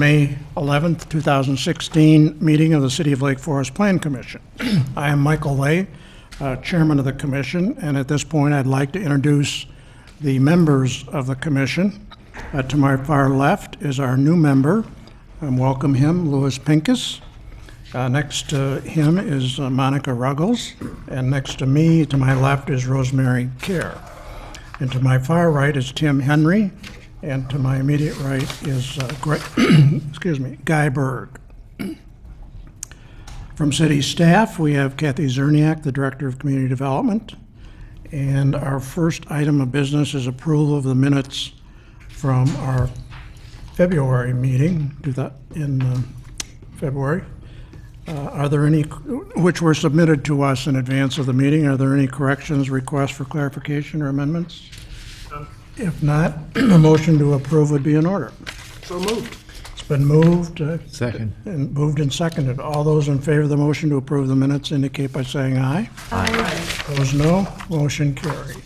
May 11th, 2016 meeting of the City of Lake Forest Plan Commission. I am Michael Lay, Chairman of the Commission, and at this point I'd like to introduce the members of the Commission. To my far left is our new member. Welcome him, Louis Pincus. Next to him is Monica Ruggles, and next to me, to my left, is Rosemary Kerr. And to my far right is Tim Henry, and to my immediate right is Guy Berg. From city staff, we have Kathy Zerniak, the Director of Community Development. And our first item of business is approval of the minutes from our February meeting in February. Are there any, which were submitted to us in advance of the meeting, are there any corrections, requests for clarification or amendments? If not, a motion to approve would be in order. So moved. It's been moved. Second. And moved and seconded. All those in favor of the motion to approve the minutes indicate by saying aye. Aye. Opposed, no. Motion carried.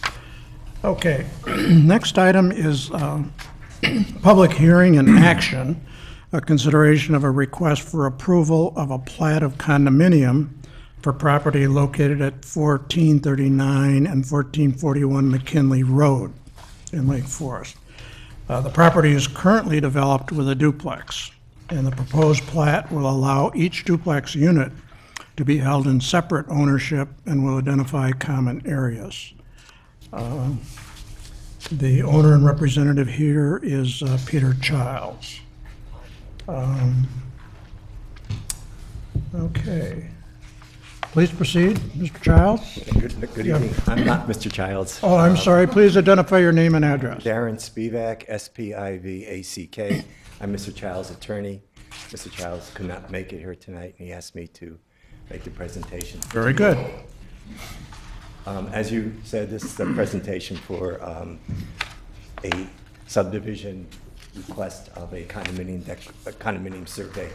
Okay, next item is public hearing and action, a consideration of a request for approval of a plat of condominium for property located at 1439 and 1441 McKinley Road in Lake Forest. The property is currently developed with a duplex, and the proposed plat will allow each duplex unit to be held in separate ownership and will identify common areas. The owner and representative here is Peter Childs. Okay. Please proceed, Mr. Childs. Good evening. I'm not Mr. Childs. Oh, I'm sorry. Please identify your name and address. Darren Spivak, S-P-I-V-A-C-K. I'm Mr. Childs' attorney. Mr. Childs could not make it here tonight, and he asked me to make the presentation. Very good. As you said, this is a presentation for a subdivision request of a condominium survey.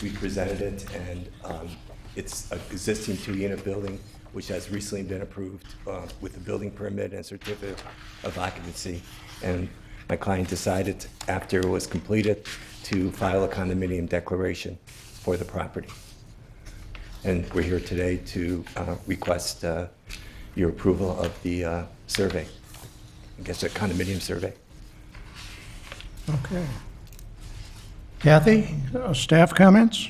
We presented it, and it's an existing two-unit building which has recently been approved with a building permit and certificate of occupancy. And my client decided after it was completed to file a condominium declaration for the property. And we're here today to request your approval of the survey. I guess a condominium survey. Okay. Kathy, staff comments?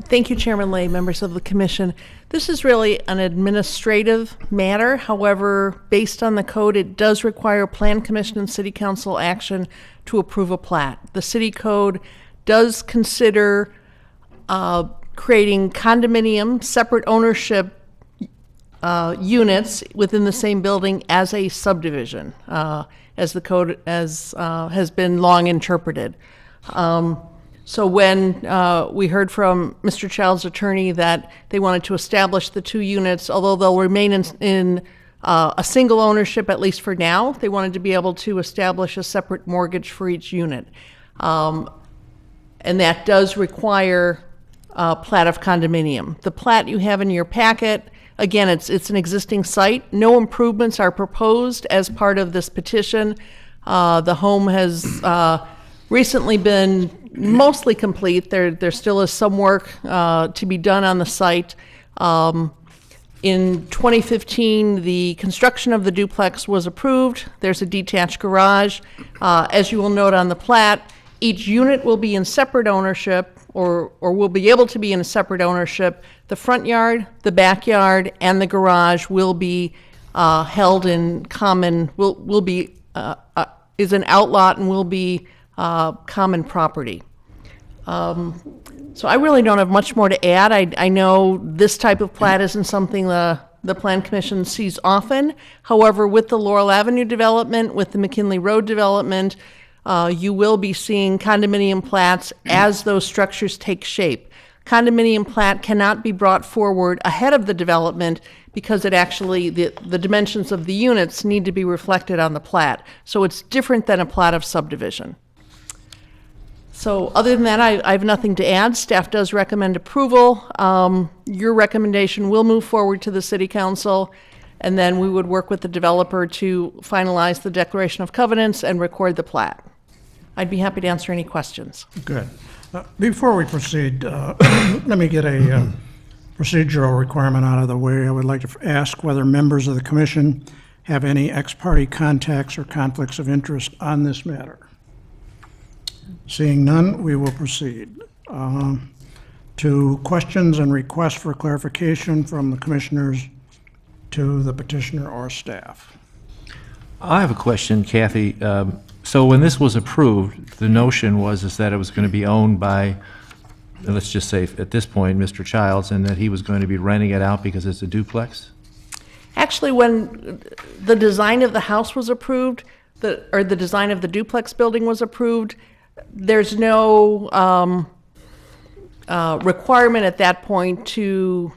Thank you, Chairman Lay, members of the Commission. This is really an administrative matter. However, based on the code, it does require Plan Commission and City Council action to approve a plat. The City Code does consider creating condominium, separate ownership units within the same building as a subdivision, as the code has been long interpreted. So when we heard from Mr. Child's attorney that they wanted to establish the two units, although they'll remain in a single ownership, at least for now, they wanted to be able to establish a separate mortgage for each unit. And that does require a plat of condominium. The plat you have in your packet, again, it's an existing site. No improvements are proposed as part of this petition. The home has recently been mostly complete. There still is some work to be done on the site. In 2015, the construction of the duplex was approved. There's a detached garage. As you will note on the plat, each unit will be in separate ownership, or will be able to be in a separate ownership. The front yard, the backyard, and the garage will be held in common, is an outlot and will be common property. So I really don't have much more to add. I know this type of plat isn't something the Plan Commission sees often. However, with the Laurel Avenue development, with the McKinley Road development, you will be seeing condominium plats as those structures take shape. Condominium plat cannot be brought forward ahead of the development because it actually, the dimensions of the units need to be reflected on the plat. So it's different than a plat of subdivision. So other than that, I have nothing to add. Staff does recommend approval. Your recommendation will move forward to the City Council. and then we would work with the developer to finalize the declaration of covenants and record the plat. I'd be happy to answer any questions. Good. Before we proceed, let me get a procedural requirement out of the way. I would like to ask whether members of the commission have any ex parte contacts or conflicts of interest on this matter. Seeing none, we will proceed to questions and requests for clarification from the commissioners to the petitioner or staff. I have a question, Kathy. So when this was approved, the notion was that it was going to be owned by, let's just say at this point, Mr. Childs, and that he was going to be renting it out because it's a duplex? Actually, when the design of the house was approved, or the design of the duplex building was approved, there's no requirement at that point to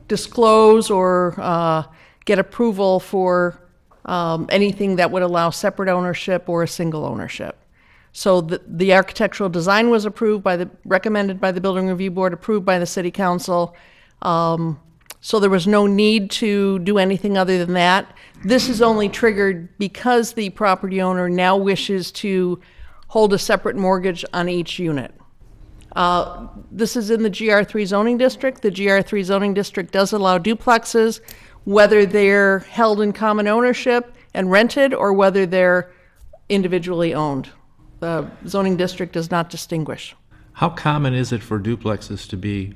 disclose or get approval for anything that would allow separate ownership or a single ownership. So the architectural design was recommended by the Building Review Board, approved by the City Council. So there was no need to do anything other than that. This is only triggered because the property owner now wishes to hold a separate mortgage on each unit. This is in the GR3 zoning district. The GR3 zoning district does allow duplexes, whether they're held in common ownership and rented or whether they're individually owned. The zoning district does not distinguish. How common is it for duplexes to be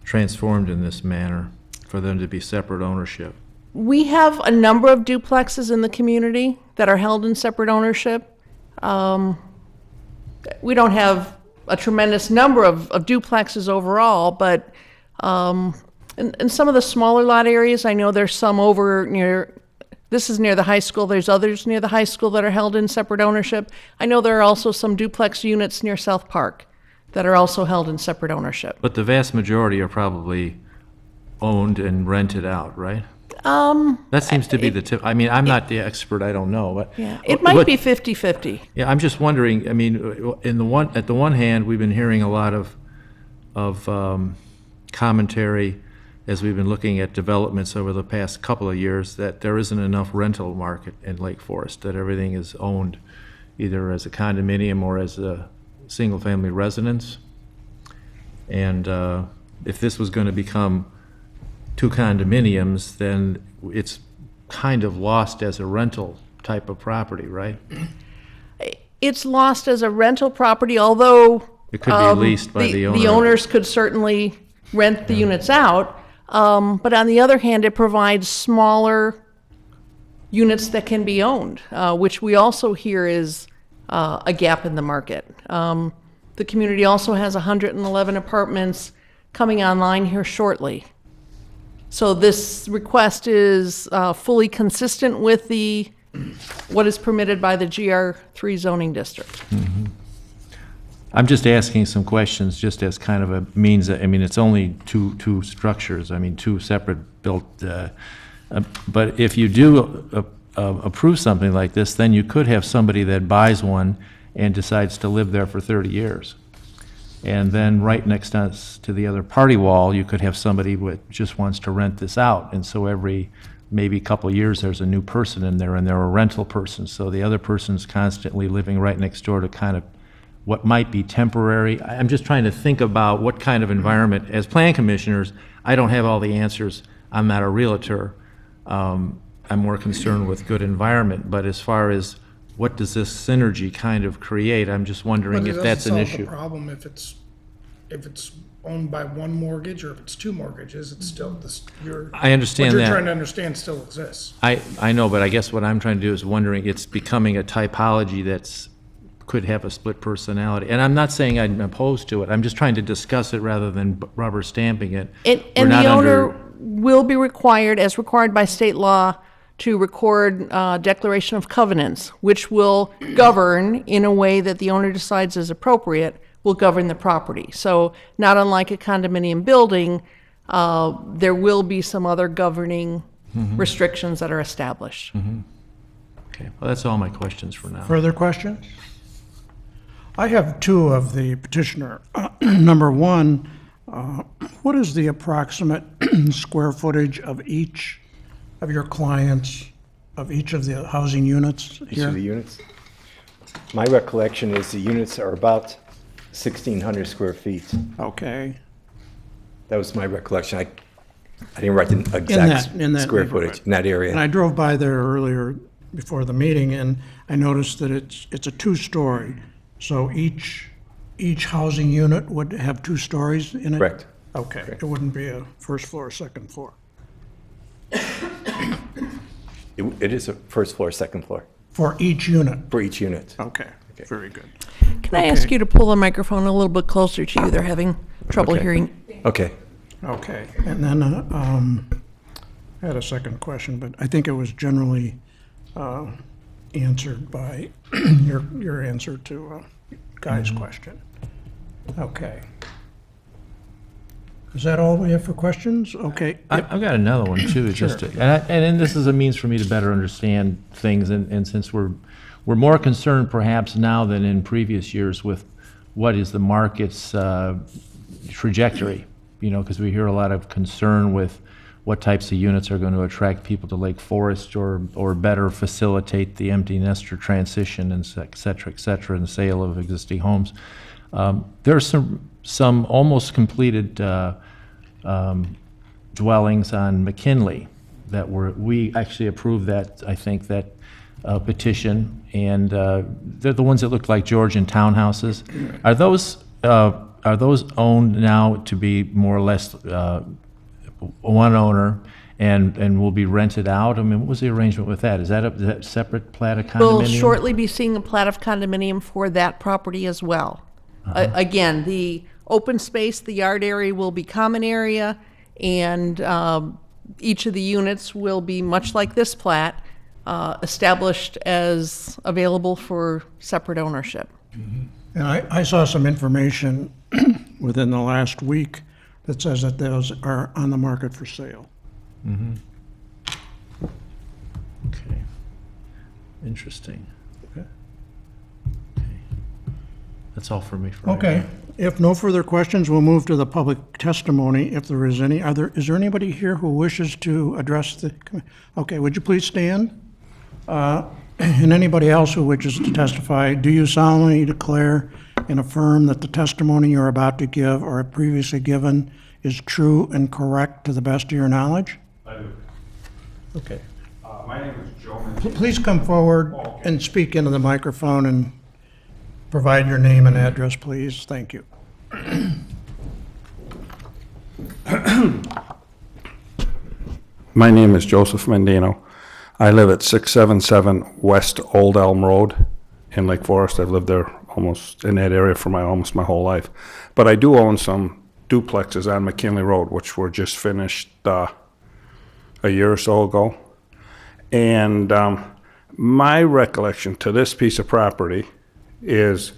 transformed in this manner, for them to be separate ownership? We have a number of duplexes in the community that are held in separate ownership. We don't have a tremendous number of duplexes overall, but in some of the smaller lot areas, I know there's some over near, this is near the high school, there's others near the high school that are held in separate ownership. I know there are also some duplex units near South Park that are also held in separate ownership. But the vast majority are probably owned and rented out, right? That seems to be the tip. I mean, I'm not the expert, I don't know, but. Yeah, it might be 50-50. Yeah, I'm just wondering, I mean, at the one hand, we've been hearing a lot of commentary as we've been looking at developments over the past couple of years that there isn't enough rental market in Lake Forest, that everything is owned either as a condominium or as a single-family residence. And if this was going to become two condominiums, then it's kind of lost as a rental type of property, right? It's lost as a rental property, although it could be leased by the owner. The owners could certainly rent the units out. But on the other hand, it provides smaller units that can be owned, which we also hear is a gap in the market. The community also has 111 apartments coming online here shortly. So this request is fully consistent with what is permitted by the GR3 zoning district. Mm-hmm. I'm just asking some questions just as kind of a means, I mean, it's only two structures, I mean, two separate built, but if you do approve something like this, then you could have somebody that buys one and decides to live there for 30 years. And then right next to the other party wall, you could have somebody who just wants to rent this out. And so every maybe couple of years, there's a new person in there, and they're a rental person. So the other person's constantly living right next door to kind of what might be temporary. I'm just trying to think about what kind of environment. As plan commissioners, I don't have all the answers. I'm not a realtor. I'm more concerned with good environment. But as far as what does this synergy kind of create, I'm just wondering if that's an issue. But it doesn't solve the problem if it's owned by one mortgage or if it's two mortgages. It's still this. I understand what that. you're trying to understand still exists. I know, but I guess what I'm trying to do is wondering, it's becoming a typology that's could have a split personality. And I'm not saying I'm opposed to it. I'm just trying to discuss it rather than rubber stamping it. And the owner will be required, as required by state law, to record declaration of covenants, which will govern in a way that the owner decides is appropriate, will govern the property. So not unlike a condominium building, there will be some other governing restrictions that are established. Okay, well, that's all my questions for now. Further questions? I have two of the petitioner. Number one, What is the approximate square footage of each of your clients, of each of the housing units Each of the here? units? My recollection is the units are about 1,600 square feet. Okay, That was my recollection. I didn't write the in exact that square neighborhood. footage in that area. And I drove by there earlier before the meeting, and I noticed that it's a two-story. So each housing unit would have 2 stories in it? Correct. Okay, it wouldn't be a first floor, second floor. It is a first floor, second floor For each unit? for each unit. Okay, very good. Can I ask Okay. you to pull the microphone a little bit closer to you? They're having trouble Okay. hearing. Okay. Okay, and then I had a second question, but I think it was generally answered by your answer to Guy's question. Okay. Is that all we have for questions? Okay. I've got another one too, just, and then this is a means for me to better understand things, and since we're more concerned perhaps now than in previous years with what is the market's trajectory, because we hear a lot of concern with what types of units are going to attract people to Lake Forest or better facilitate the empty nester transition and et cetera, and the sale of existing homes. There are some almost completed dwellings on McKinley that we actually approved that, I think, that petition, and they're the ones that look like Georgian townhouses. Are those owned now to be more or less one owner and will be rented out? I mean, what was the arrangement with that? Is that separate plat of condominium? We'll shortly be seeing a plat of condominium for that property as well. Again, the open space, the yard area will be common area, and each of the units will be, much like this plat, established as available for separate ownership. And I saw some information within the last week that says that those are on the market for sale. Okay. Interesting. Okay. That's all for me for right Okay, now. if no further questions, we'll move to the public testimony, if there is any. Is there anybody here who wishes to address the, okay, would you please stand? And anybody else who wishes to testify, do you solemnly declare and affirm that the testimony you're about to give or have previously given is true and correct to the best of your knowledge? I do. Okay. My name is Joe Mantino. Please come forward and speak into the microphone and provide your name and address, please. Thank you. My name is Joseph Mendino. I live at 677 West Old Elm Road in Lake Forest. I've lived there almost in that area for almost my whole life. But I do own some duplexes on McKinley Road, which were just finished a year or so ago. And my recollection to this piece of property is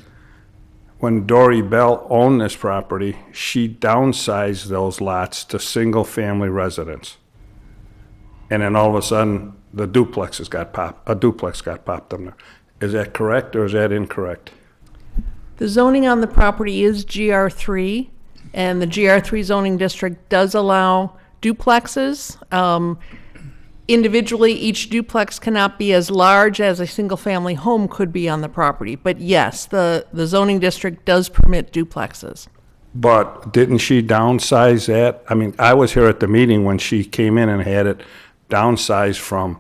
when Dory Bell owned this property, she downsized those lots to single-family residence. And then all of a sudden, a duplex got popped in there. Is that correct or is that incorrect? The zoning on the property is GR3, and the GR3 zoning district does allow duplexes. Individually, each duplex cannot be as large as a single-family home could be on the property. But yes, the zoning district does permit duplexes. But didn't she downsize that? I mean, I was here at the meeting when she came in and had it downsized from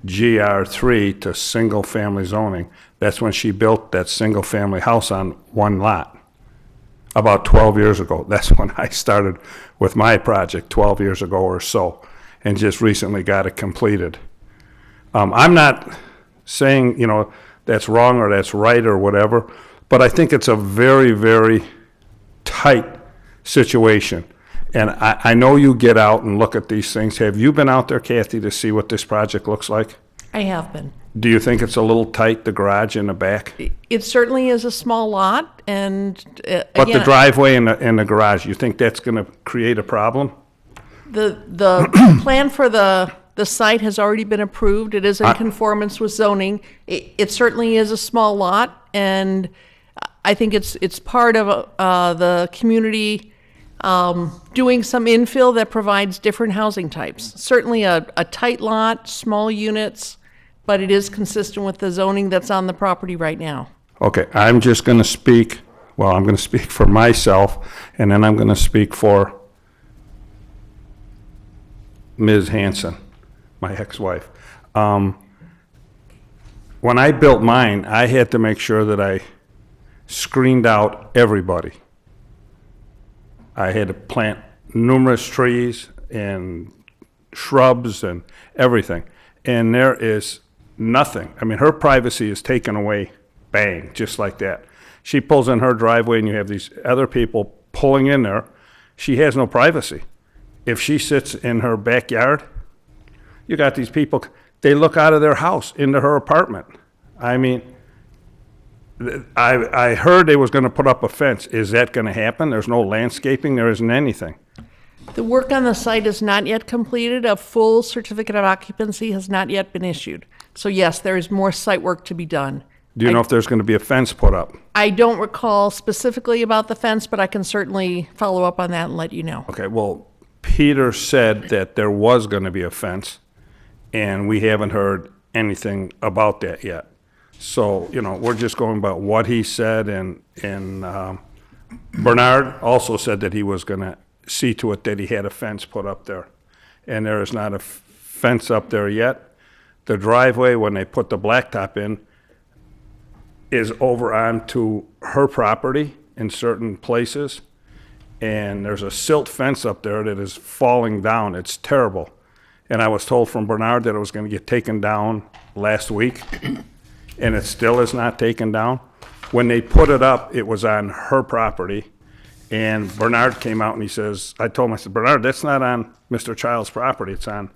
GR3 to single-family zoning. That's when she built that single-family house on one lot about 12 years ago. That's when I started with my project 12 years ago or so, and just recently got it completed. I'm not saying, that's wrong or that's right or whatever, but I think it's a very, very tight situation. And I know you get out and look at these things. Have you been out there, Kathy, to see what this project looks like? I have been. Do you think it's a little tight, the garage in the back? It certainly is a small lot, and But the again, driveway and the garage, you think that's going to create a problem? the plan for the site has already been approved. It is in conformance with zoning. It certainly is a small lot, and I think it's part of the community doing some infill that provides different housing types. Certainly a tight lot, small units, but it is consistent with the zoning that's on the property right now. Okay, I'm just going to speak, well, I'm going to speak for myself, and then I'm going to speak for Ms. Hanson, my ex-wife. When I built mine, I had to make sure that I screened out everybody. I had to plant numerous trees and shrubs and everything. And there is nothing. I mean, her privacy is taken away, bang, just like that. She pulls in her driveway and you have these other people pulling in there. She has no privacy. If she sits in her backyard, you got these people, they look out of their house into her apartment. I mean, I heard they was gonna put up a fence. Is that gonna happen? There's no landscaping, there isn't anything. The work on the site is not yet completed. A full certificate of occupancy has not yet been issued. So yes, there is more site work to be done. Do you know if there's gonna be a fence put up? I don't recall specifically about the fence, but I can certainly follow up on that and let you know. Okay, well, Peter said that there was gonna be a fence, and we haven't heard anything about that yet. So, you know, we're just going by what he said, and Bernard also said that he was gonna see to it that he had a fence put up there. And there is not a fence up there yet. The driveway, when they put the blacktop in, is over onto her property in certain places. And there's a silt fence up there that is falling down. It's terrible. And I was told from Bernard that it was gonna get taken down last week, and it still is not taken down. When they put it up, it was on her property, and Bernard came out and he says, I told him, I said, Bernard, that's not on Mr. Child's property, it's on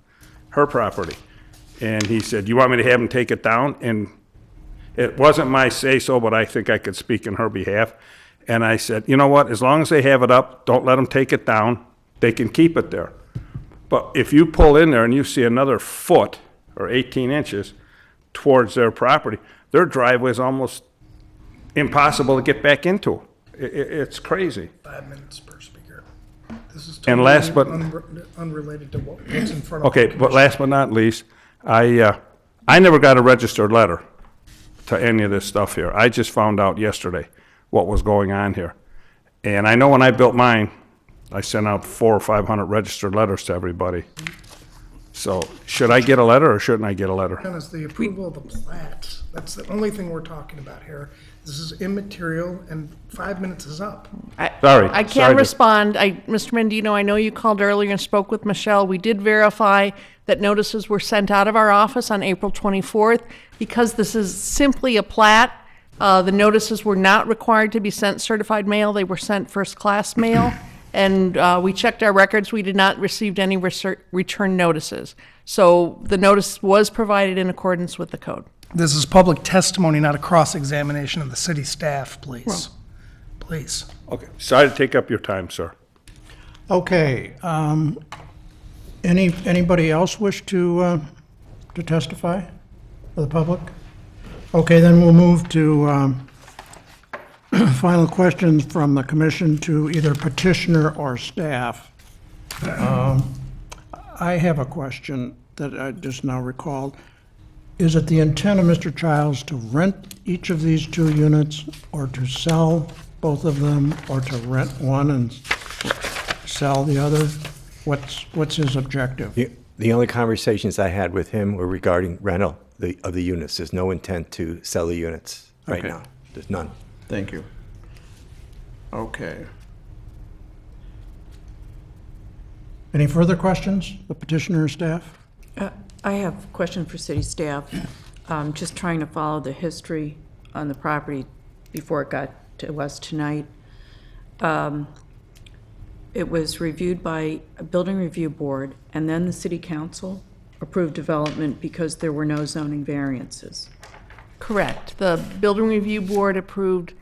her property. And he said, you want me to have him take it down? And it wasn't my say-so, but I think I could speak in her behalf. And I said, you know what, as long as they have it up, don't let them take it down, they can keep it there. But if you pull in there and you see another foot or 18 inches towards their property, their driveway is almost impossible to get back into. It's crazy. 5 minutes per speaker. This is And totally last but- unrelated to what's in front of. Okay, the but last but not least, I never got a registered letter to any of this stuff here. I just found out yesterday what was going on here. And I know when I built mine, I sent out 400 or 500 registered letters to everybody. So should I get a letter or shouldn't I get a letter? Is the approval of the plat. That's the only thing we're talking about here. This is immaterial, and 5 minutes is up. Sorry. I sorry can to- respond. Mr. Mendino, I know you called earlier and spoke with Michelle. We did verify that notices were sent out of our office on April 24th. Because this is simply a plat, the notices were not required to be sent certified mail. They were sent first-class mail. And we checked our records. We did not receive any return notices. So the notice was provided in accordance with the code. This is public testimony, not a cross-examination of the city staff, please. Please. Okay, sorry to take up your time, sir. Okay, anybody else wish to testify for the public? Okay, then we'll move to final questions from the commission to either petitioner or staff. I have a question that I just now recalled. Is it the intent of Mr. Childs to rent each of these 2 units, or to sell both of them, or to rent one and sell the other? What's his objective? The only conversations I had with him were regarding rental of the units. There's no intent to sell the units right Okay. now. There's none. Thank you. Okay. Any further questions, the petitioner or staff? I have a question for city staff. Just trying to follow the history on the property before it got to us tonight. It was reviewed by a building review board, and then the city council approved development because there were no zoning variances. Correct. The building review board approved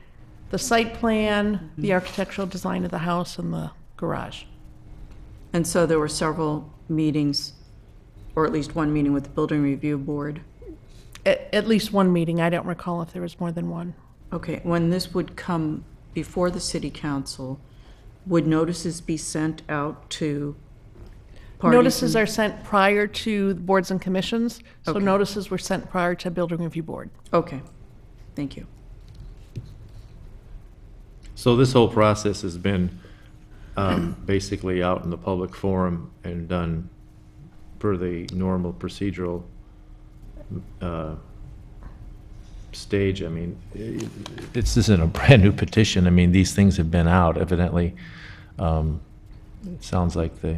the site plan, the architectural design of the house, and the garage. And so there were several meetings, or at least one meeting with the building review board. At least one meeting. I don't recall if there was more than one. Okay, when this would come before the city council, would notices be sent out to parties? Notices are sent prior to the boards and commissions, so Okay. notices were sent prior to Building Review Board. Okay, thank you. So this whole process has been basically out in the public forum and done per the normal procedural stage. I mean, this isn't a brand-new petition. I mean, these things have been out, evidently. It sounds like the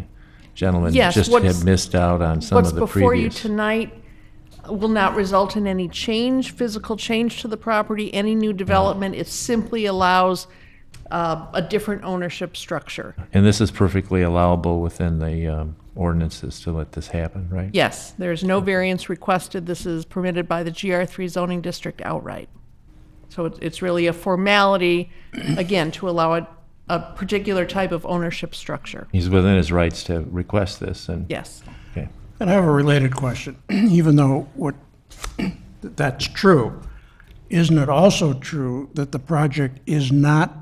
gentleman Yes, just what's- had missed out on some What's of the before you previous. tonight will not result in any change, physical change to the property, any new development. It simply allows a different ownership structure. And this is perfectly allowable within the ordinances to let this happen, right? Yes, there's no variance requested. This is permitted by the GR3 zoning district outright. So it's really a formality, again, to allow a particular type of ownership structure. He's within his rights to request this, and, Yes. okay. And I have a related question. Even though that's true, isn't it also true that the project is not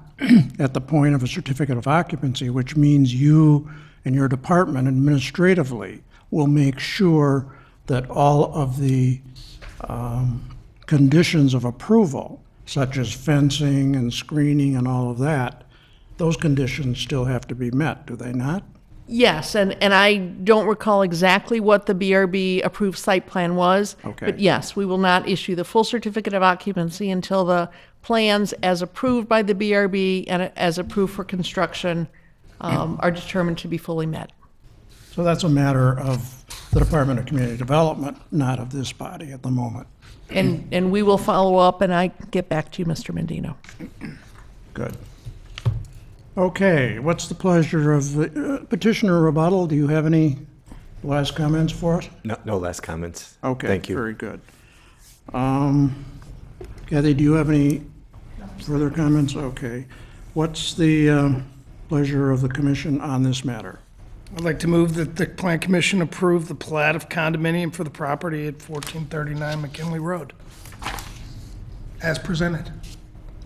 at the point of a certificate of occupancy, which means you and your department administratively will make sure that all of the conditions of approval, such as fencing and screening and all of that, those conditions still have to be met, do they not? Yes, and I don't recall exactly what the BRB approved site plan was. Okay. But yes, we will not issue the full certificate of occupancy until the plans as approved by the BRB and as approved for construction are determined to be fully met. So that's a matter of the Department of Community Development, not of this body at the moment. And we will follow up, and I get back to you, Mr. Mendino. Good. Okay, what's the pleasure of the petitioner rebuttal? Do you have any last comments for us? No last comments. Okay, Thank you. very good. Kathy, do you have any further comments? Okay. What's the pleasure of the commission on this matter? I'd like to move that the Plan Commission approve the plat of condominium for the property at 1439 McKinley Road, as presented.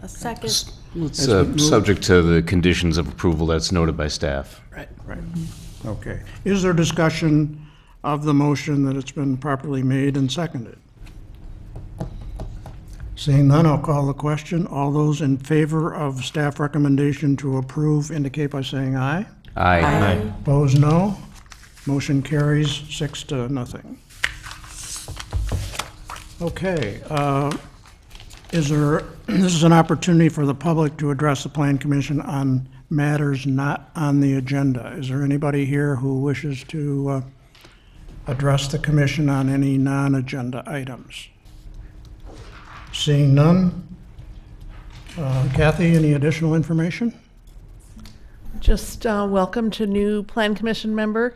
A second. Has It's been moved. subject to the conditions of approval that's noted by staff. Right. Right. Okay. Is there discussion of the motion that it's been properly made and seconded? Seeing none, I'll call the question. All those in favor of staff recommendation to approve indicate by saying aye. Aye. Opposed, no. Motion carries 6-0. Okay, this is an opportunity for the public to address the Plan Commission on matters not on the agenda. Is there anybody here who wishes to address the commission on any non-agenda items? Seeing none. Kathy, any additional information? Just welcome to new Plan Commission member,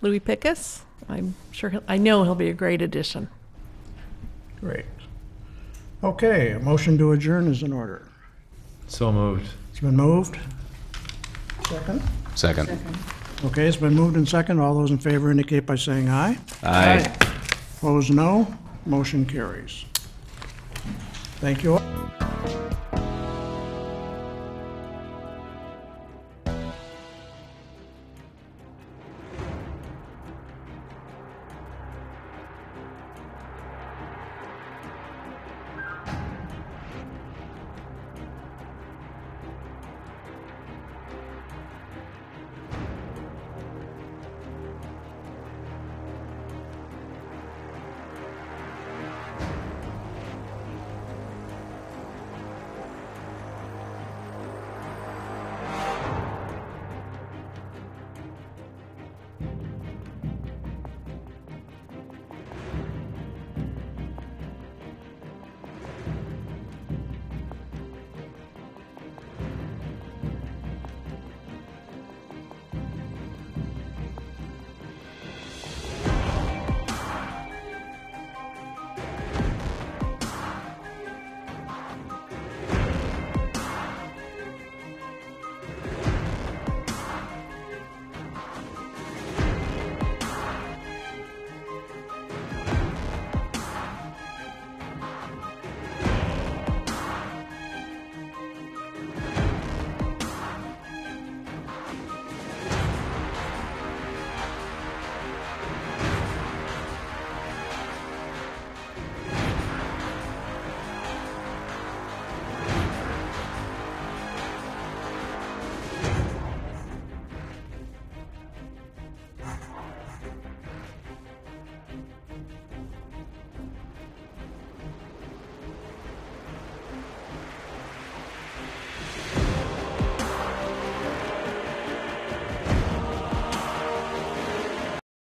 Louis Pickus. I know he'll be a great addition. Great. Okay, a motion to adjourn is in order. So moved. It's been moved. Second? Second. Okay, it's been moved and second. All those in favor indicate by saying aye. Aye. Opposed, no. Motion carries. Thank you all.